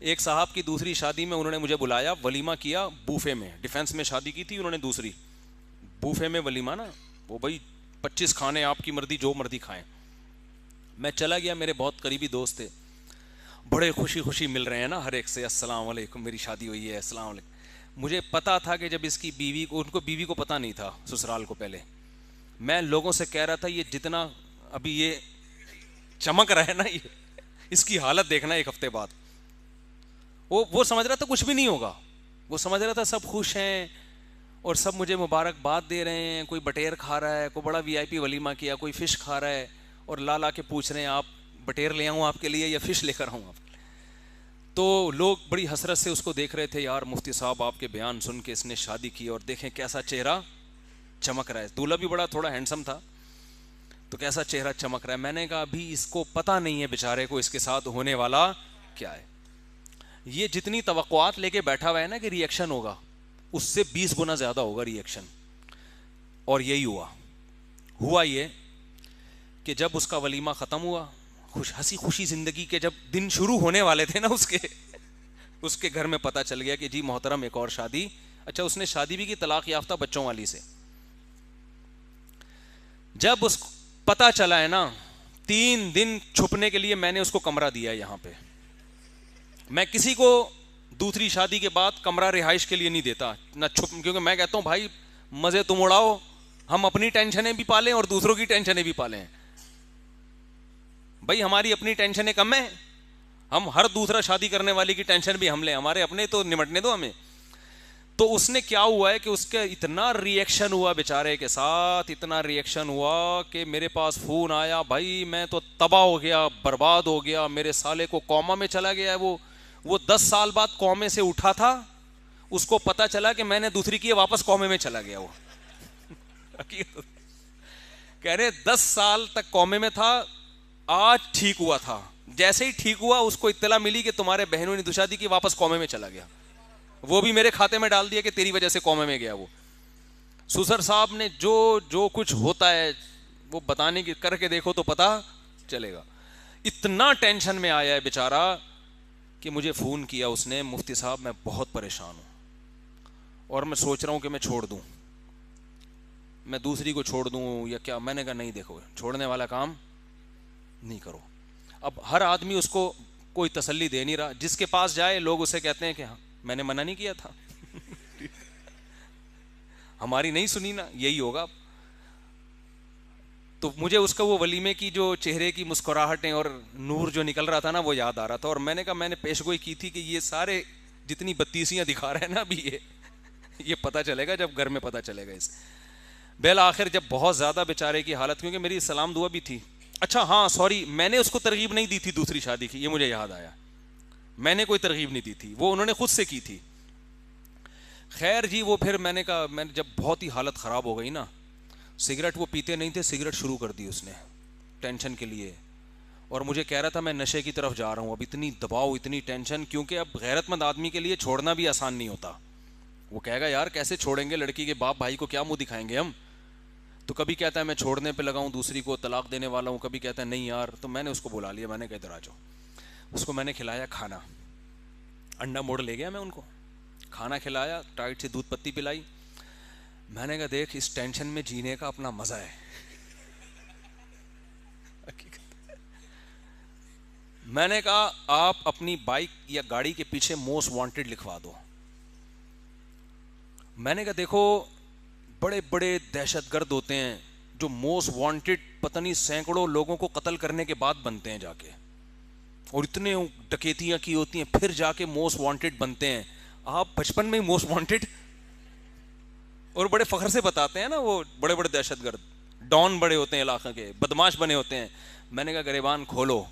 ایک صاحب کی دوسری شادی میں انہوں نے مجھے بلایا, ولیمہ کیا بوفے میں, ڈیفینس میں شادی کی تھی انہوں نے دوسری, بوفے میں ولیمہ نا, وہ بھائی 25 کھانے آپ کی مرضی جو مرضی کھائیں. میں چلا گیا, میرے بہت قریبی دوست تھے, بڑے خوشی خوشی مل رہے ہیں نا ہر ایک سے, السلام علیکم میری شادی ہوئی ہے, السلام علیکم. مجھے پتا تھا کہ جب اس کی بیوی کو, ان کو بیوی کو پتا نہیں تھا سسرال کو, پہلے میں لوگوں سے کہہ رہا تھا یہ جتنا ابھی یہ چمک رہا ہے نا, یہ اس کی حالت دیکھنا ایک ہفتے بعد. وہ سمجھ رہا تھا کچھ بھی نہیں ہوگا, وہ سمجھ رہا تھا سب خوش ہیں اور سب مجھے مبارکباد دے رہے ہیں, کوئی بٹیر کھا رہا ہے, کوئی بڑا وی آئی پی ولیمہ کیا, کوئی فش کھا رہا ہے, اور لا کے پوچھ رہے ہیں آپ بٹیر لے آؤں آپ کے لیے یا فش لے کر آؤں آپ. تو لوگ بڑی حسرت سے اس کو دیکھ رہے تھے, یار مفتی صاحب آپ کے بیان سن کے اس نے شادی کی اور دیکھیں کیسا چہرہ چمک رہا ہے. دولہا بھی بڑا تھوڑا ہینڈسم تھا, تو کیسا چہرہ چمک رہا ہے. میں نے کہا ابھی اس کو پتہ نہیں ہے بیچارے کو اس کے ساتھ ہونے والا کیا ہے. یہ جتنی توقعات لے کے بیٹھا ہوا ہے نا کہ ری ایکشن ہوگا, اس سے 20 گنا زیادہ ہوگا ری ایکشن. اور یہی ہوا یہ کہ جب اس کا ولیمہ ختم ہوا, ہنسی خوشی زندگی کے جب دن شروع ہونے والے تھے نا اس کے گھر میں پتہ چل گیا کہ جی محترم ایک اور شادی. اچھا اس نے شادی بھی کی طلاق یافتہ بچوں والی سے. جب اس پتہ چلا ہے نا, 3 دن چھپنے کے لیے میں نے اس کو کمرہ دیا ہے یہاں پہ. میں کسی کو دوسری شادی کے بعد کمرہ رہائش کے لیے نہیں دیتا نہ چھپ, کیونکہ میں کہتا ہوں بھائی مزے تم اڑاؤ, ہم اپنی ٹینشنیں بھی پالیں اور دوسروں کی ٹینشنیں بھی پالیں. بھائی ہماری اپنی ٹینشنیں کم ہیں, ہم ہر دوسرا شادی کرنے والی کی ٹینشن بھی ہم لیں, ہمارے اپنے تو نمٹنے دو ہمیں. تو اس نے کیا ہوا ہے کہ اس کا اتنا ری ایکشن ہوا بیچارے کے ساتھ, اتنا ری ایکشن ہوا کہ میرے پاس فون آیا, بھائی میں تو تباہ ہو گیا, برباد ہو گیا, میرے سالے کو کوما میں چلا گیا ہے. وہ 10 سال بعد کومے سے اٹھا تھا, اس کو پتا چلا کہ میں نے دوسری کی, واپس کومے میں چلا گیا. وہ کہہ رہے 10 سال تک کومے میں تھا, آج ٹھیک ہوا تھا. جیسے ہی ٹھیک ہوا اس کو اطلاع ملی کہ تمہارے بہنوں نے دوشادی کی, واپس کومے میں چلا گیا. وہ بھی میرے کھاتے میں ڈال دیا کہ تیری وجہ سے کومے میں گیا. وہ سسر صاحب نے جو کچھ ہوتا ہے وہ بتانے کی, کر کے دیکھو تو پتا چلے گا. اتنا ٹینشن میں آیا ہے بیچارہ کہ مجھے فون کیا اس نے, مفتی صاحب میں بہت پریشان ہوں اور میں سوچ رہا ہوں کہ میں چھوڑ دوں, میں دوسری کو چھوڑ دوں یا کیا. میں نے کہا نہیں, دیکھو چھوڑنے والا کام نہیں کرو. اب ہر آدمی اس کو کوئی تسلی دے نہیں رہا, جس کے پاس جائے لوگ اسے کہتے ہیں کہ ہاں میں نے منع نہیں کیا تھا, ہماری نہیں سنی نا, یہی ہوگا. تو مجھے اس کا وہ ولیمے کی جو چہرے کی مسکراہٹیں اور نور جو نکل رہا تھا نا, وہ یاد آ رہا تھا. اور میں نے کہا میں نے پیش گوئی کی تھی کہ یہ سارے جتنی بتیسیاں دکھا رہے ہیں نا ابھی یہ پتہ چلے گا جب گھر میں پتہ چلے گا اس. بالآخر جب بہت زیادہ بیچارے کی حالت, کیونکہ میری سلام دعا بھی تھی. اچھا ہاں سوری, میں نے اس کو ترغیب نہیں دی تھی دوسری شادی کی, یہ مجھے یاد آیا, میں نے کوئی ترغیب نہیں دی تھی, وہ انہوں نے خود سے کی تھی. خیر جی, وہ پھر میں نے کہا, میں جب بہت ہی حالت خراب ہو گئی نا, سگریٹ وہ پیتے نہیں تھے, سگریٹ شروع کر دی اس نے ٹینشن کے لیے, اور مجھے کہہ رہا تھا میں نشے کی طرف جا رہا ہوں. اب اتنی دباؤ, اتنی ٹینشن, کیونکہ اب غیرت مند آدمی کے لیے چھوڑنا بھی آسان نہیں ہوتا. وہ کہے گا یار کیسے چھوڑیں گے, لڑکی کے باپ بھائی کو کیا منہ دکھائیں گے ہم. تو کبھی کہتا ہے میں چھوڑنے پہ لگاؤں, دوسری کو طلاق دینے والا ہوں, کبھی کہتا ہے نہیں یار. تو میں نے اس کو بلا لیا, میں نے کہا ادھر آ جاؤ. اس کو میں نے کھلایا کھانا, انڈا موڑ لے گیا, میں ان کو کھانا کھلایا, ٹائٹ سے دودھ پتی پلائی. میں نے کہا دیکھ اس ٹینشن میں جینے کا اپنا مزہ ہے. میں نے کہا آپ اپنی بائک یا گاڑی کے پیچھے موسٹ وانٹیڈ لکھوا دو. میں نے کہا دیکھو بڑے بڑے دہشت گرد ہوتے ہیں جو موسٹ وانٹیڈ پتہ نہیں سینکڑوں لوگوں کو قتل کرنے کے بعد بنتے ہیں جا کے, اور اتنے ڈکیتیاں کی ہوتی ہیں پھر جا کے موسٹ وانٹیڈ بنتے ہیں. آپ بچپن میں ہی موسٹ وانٹیڈ, اور بڑے فخر سے بتاتے ہیں نا, وہ بڑے بڑے دہشت گرد ڈان بڑے ہوتے ہیں, علاقے کے بدماش بنے ہوتے ہیں. میں نے کہا گریبان کھولو,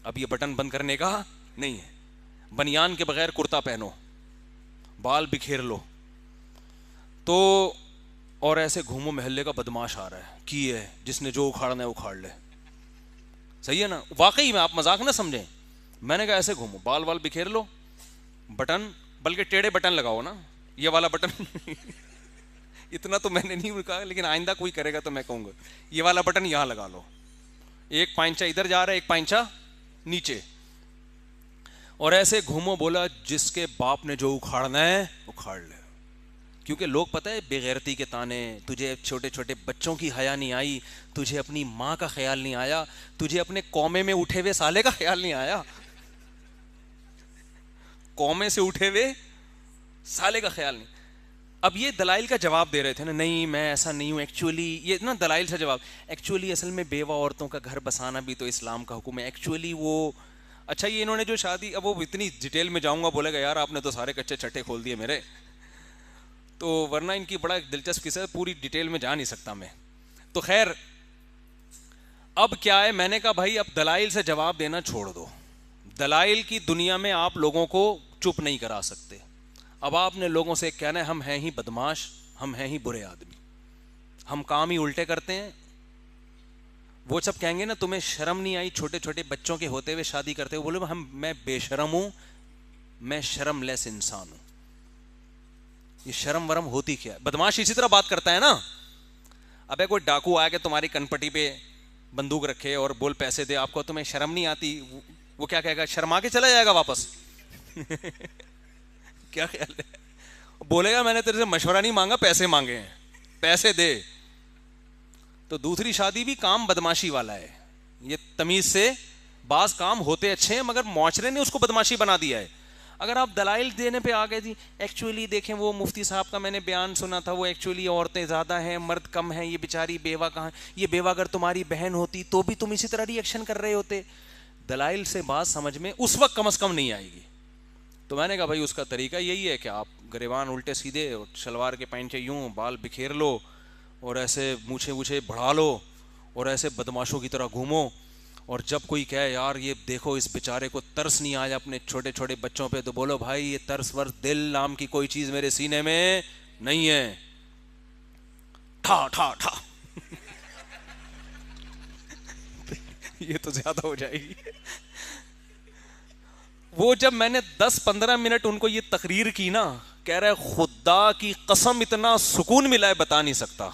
اب یہ بٹن بند کرنے کا نہیں ہے, بنیان کے بغیر کرتا پہنو, بال بکھیر لو, تو اور ایسے گھومو محلے کا بدماش آ رہا ہے کی ہے, جس نے جو اکھاڑنا ہے اکھاڑ لے. صحیح ہے نا, واقعی میں, آپ مذاق نہ سمجھیں. میں نے کہا ایسے گھومو, بال وال بکھیر لو, بٹن, بلکہ ٹیڑھے بٹن لگاؤ نا, یہ والا بٹن اتنا تو میں نے نہیں کہا, لیکن آئندہ کوئی کرے گا تو میں کہوں گا یہ والا بٹن یہاں لگا لو, ایک پائنچا ادھر جا رہا ہے, ایک پائنچا نیچے. اور ایسے گھومو بولا جس کے باپ نے جو اکھاڑنا ہے اکھاڑ لے. کیونکہ لوگ پتہ ہے بے غیرتی کے تانے, تجھے چھوٹے چھوٹے بچوں کی حیا نہیں آئی, تجھے اپنی ماں کا خیال نہیں آیا, تجھے اپنے قومے میں اٹھے ہوئے سالے کا خیال نہیں آیا, قومے سے اٹھے ہوئے سالے کا خیال نہیں. اب یہ دلائل کا جواب دے رہے تھے نا, نہیں میں ایسا نہیں ہوں ایکچولی, یہ نا دلائل سے جواب, ایکچولی اصل میں بیوہ عورتوں کا گھر بسانا بھی تو اسلام کا حکم ہے, ایکچولی وہ اچھا یہ انہوں نے جو شادی, اب وہ اتنی ڈیٹیل میں جاؤں گا بولے گا یار آپ نے تو سارے کچے چھٹے کھول دیے میرے, تو ورنہ ان کی بڑا دلچسپ قصہ ہے, پوری ڈیٹیل میں جا نہیں سکتا میں. تو خیر اب کیا ہے, میں نے کہا بھائی اب دلائل سے جواب دینا چھوڑ دو, دلائل کی دنیا میں آپ لوگوں کو چپ نہیں کرا سکتے. اب آپ نے لوگوں سے کہنا ہے ہم ہیں ہی بدماش, ہم ہیں ہی برے آدمی, ہم کام ہی الٹے کرتے ہیں. وہ سب کہیں گے نا تمہیں شرم نہیں آئی چھوٹے چھوٹے بچوں کے ہوتے ہوئے شادی کرتے ہوئے, بولے میں بے شرم ہوں, میں شرم لیس انسان ہوں. یہ شرم ورم ہوتی کیا ہے؟ بدماش اسی طرح بات کرتا ہے نا. ابے کوئی ڈاکو آیا کہ تمہاری کنپٹی پہ بندوق رکھے اور بول پیسے دے آپ کو, تمہیں شرم نہیں آتی, وہ کیا کہے گا, شرما کے چلا جائے گا واپس. کیا خیال ہے, بولے گا میں نے تیرے سے مشورہ نہیں مانگا, پیسے مانگے ہیں, پیسے دے. تو دوسری شادی بھی کام بدماشی والا ہے. یہ تمیز سے بعض کام ہوتے اچھے ہیں مگر معاشرے نے اس کو بدماشی بنا دیا ہے. اگر آپ دلائل دینے پہ آ گئے جی ایکچولی دیکھیں وہ مفتی صاحب کا میں نے بیان سنا تھا, وہ ایکچولی عورتیں زیادہ ہیں مرد کم ہیں, یہ بیچاری بیوہ کہاں, یہ بیوہ اگر تمہاری بہن ہوتی تو بھی تم اسی طرح ری ایکشن کر رہے ہوتے. دلائل سے بات سمجھ میں اس وقت کم از کم نہیں آئے گی. تو میں نے کہا بھائی اس کا طریقہ یہی ہے کہ آپ گریبان الٹے سیدھے اور شلوار کے پینچے یوں بال بکھیر لو اور ایسے مونچھے ووچھے بڑھا لو اور ایسے بدماشوں کی طرح گھومو, اور جب کوئی کہے یار یہ دیکھو اس بیچارے کو ترس نہیں آیا اپنے چھوٹے چھوٹے بچوں پہ, تو بولو بھائی یہ ترس ورس دل نام کی کوئی چیز میرے سینے میں نہیں ہے. ٹھا ٹھا ٹھا یہ تو زیادہ ہو جائے گی. وہ جب میں نے 10-15 منٹ ان کو یہ تقریر کی نا, کہہ رہے خدا کی قسم اتنا سکون ملا ہے بتا نہیں سکتا.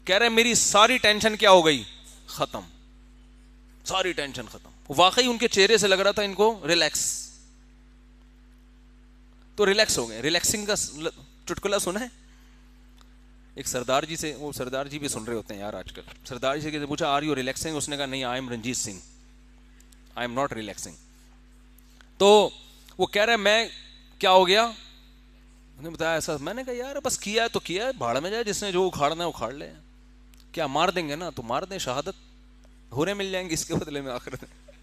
کہہ رہے میری ساری ٹینشن کیا ہو گئی, ختم, ساری ٹینشن ختم. واقعی ان کے چہرے سے لگ رہا تھا ان کو ریلیکس, تو ریلیکس ہو گئے. ریلیکسنگ کا چٹکلا سنا ہے ایک سردار جی سے, وہ سردار جی بھی سن رہے ہوتے ہیں یار آج کل. سردار جی سے پوچھا آر یو ریلیکسنگ, اس نے کہا نہیں I am Ranjit Singh, I am not relaxing. تو وہ کہہ رہے میں کیا ہو گیا, انہوں نے بتایا ایسا. میں نے کہا یار بس کیا ہے تو کیا ہے, بھاڑ میں جائے, جس نے جو اکھاڑنا ہے اکھاڑ لے. کیا مار دیں گے نا تو مار دیں, شہادت ہورے مل جائیں گے اس کے بدلے میں آخرت میں.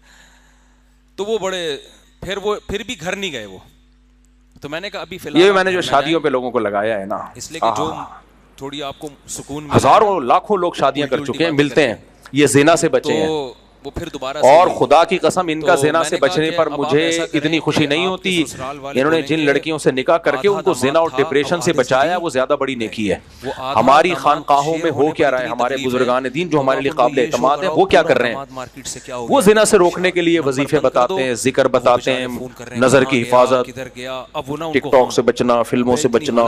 تو وہ بڑے پھر بھی گھر نہیں گئے وہ. تو میں نے کہا ابھی فی الحال یہ میں نے جو شادیوں پہ لوگوں کو لگایا ہے نا, اس لیے کہ جو تھوڑی آپ کو سکون, ہزاروں لاکھوں لوگ شادیاں کر چکے ہیں, ملتے ہیں, یہ زنا سے بچے ہیں. وہ پھر دوبارہ اور خدا کی قسم ان کا زنا سے بچنے پر مجھے اتنی خوشی نہیں ہوتی. انہوں نے جن لڑکیوں سے نکاح کر کے ان کو زنا اور ڈپریشن سے بچایا وہ زیادہ بڑی نیکی ہے. ہماری خانقاہوں میں ہو کیا رہا ہے, ہمارے بزرگان دین جو ہمارے لیے قابل اعتماد ہیں وہ کیا کر رہے ہیں, وہ زنا سے روکنے کے لیے وظیفے بتاتے ہیں, ذکر بتاتے ہیں, نظر کی حفاظت, ٹک ٹاک سے بچنا, فلموں سے بچنا,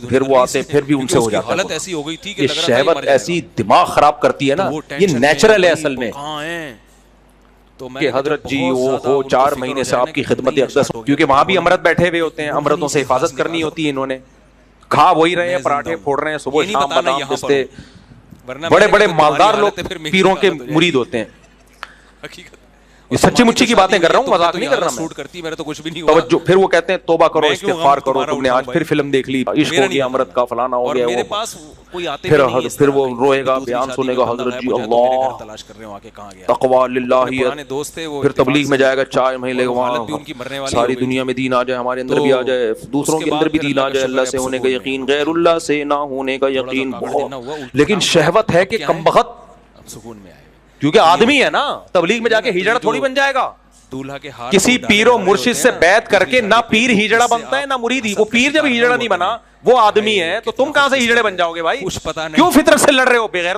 پھر وہ آتے ہیں پھر بھی ان سے ہو جاتا ہے. یہ شہوت ایسی دماغ خراب کرتی ہے نا, یہ نیچرل ہے اصل میں. کہ حضرت جی وہ ہو 4 مہینے سے آپ کی خدمت اقدس, کیونکہ وہاں بھی امرت بیٹھے ہوئے ہوتے ہیں, امرتوں سے حفاظت کرنی ہوتی ہے. انہوں نے کھا وہی رہے ہیں, پراٹھے پھوڑ رہے ہیں صبح شام, بادام پستے, بڑے بڑے مالدار لوگ پیروں کے مرید ہوتے ہیں. یہ سچی مچی کی باتیں کر رہا ہوں, مذاق نہیں کر رہا میں. توجہ, پھر وہ کہتے ہیں توبہ کرو, استغفار کرو, تم نے آج پھر فلم دیکھ لی, عشق ہو گیا, امرت کا فلانا ہو گیا, پھر وہ روئے گا, بیان سنے گا, حضرت جی اللہ تقویٰ للہیت, پھر تبلیغ میں جائے گا 4 مہینے وہاں, ساری دنیا میں دین آ جائے, ہمارے اندر بھی آ جائے, دوسروں کے اندر بھی دین آ جائے, اللہ سے ہونے کا یقین, غیر اللہ سے نہ ہونے کا یقین بہت. لیکن شہوت ہے کہ کمبخت, سکون میں آئے کیونکہ آدمی ہے نا, تبلیغ میں جا کے ہجڑا تھوڑی بن جائے گا. کسی پیر و مرشد سے بیعت کر کے نہ پیر ہجڑا بنتا ہے نہ مرید ہی. وہ پیر جب ہجڑا نہیں بنا وہ آدمی ہے, تو تم کہاں سے ہجڑے بن جاؤ گے بھائی, کیوں فطرت سے لڑ رہے ہو بغیر.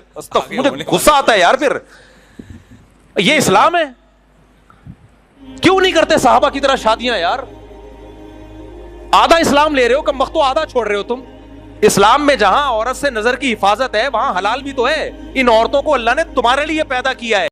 مجھے غصہ آتا ہے یار, پھر یہ اسلام ہے. کیوں نہیں کرتے صحابہ کی طرح شادیاں یار, آدھا اسلام لے رہے ہو کم وقت, آدھا چھوڑ رہے ہو تم. اسلام میں جہاں عورت سے نظر کی حفاظت ہے وہاں حلال بھی تو ہے. ان عورتوں کو اللہ نے تمہارے لیے پیدا کیا ہے.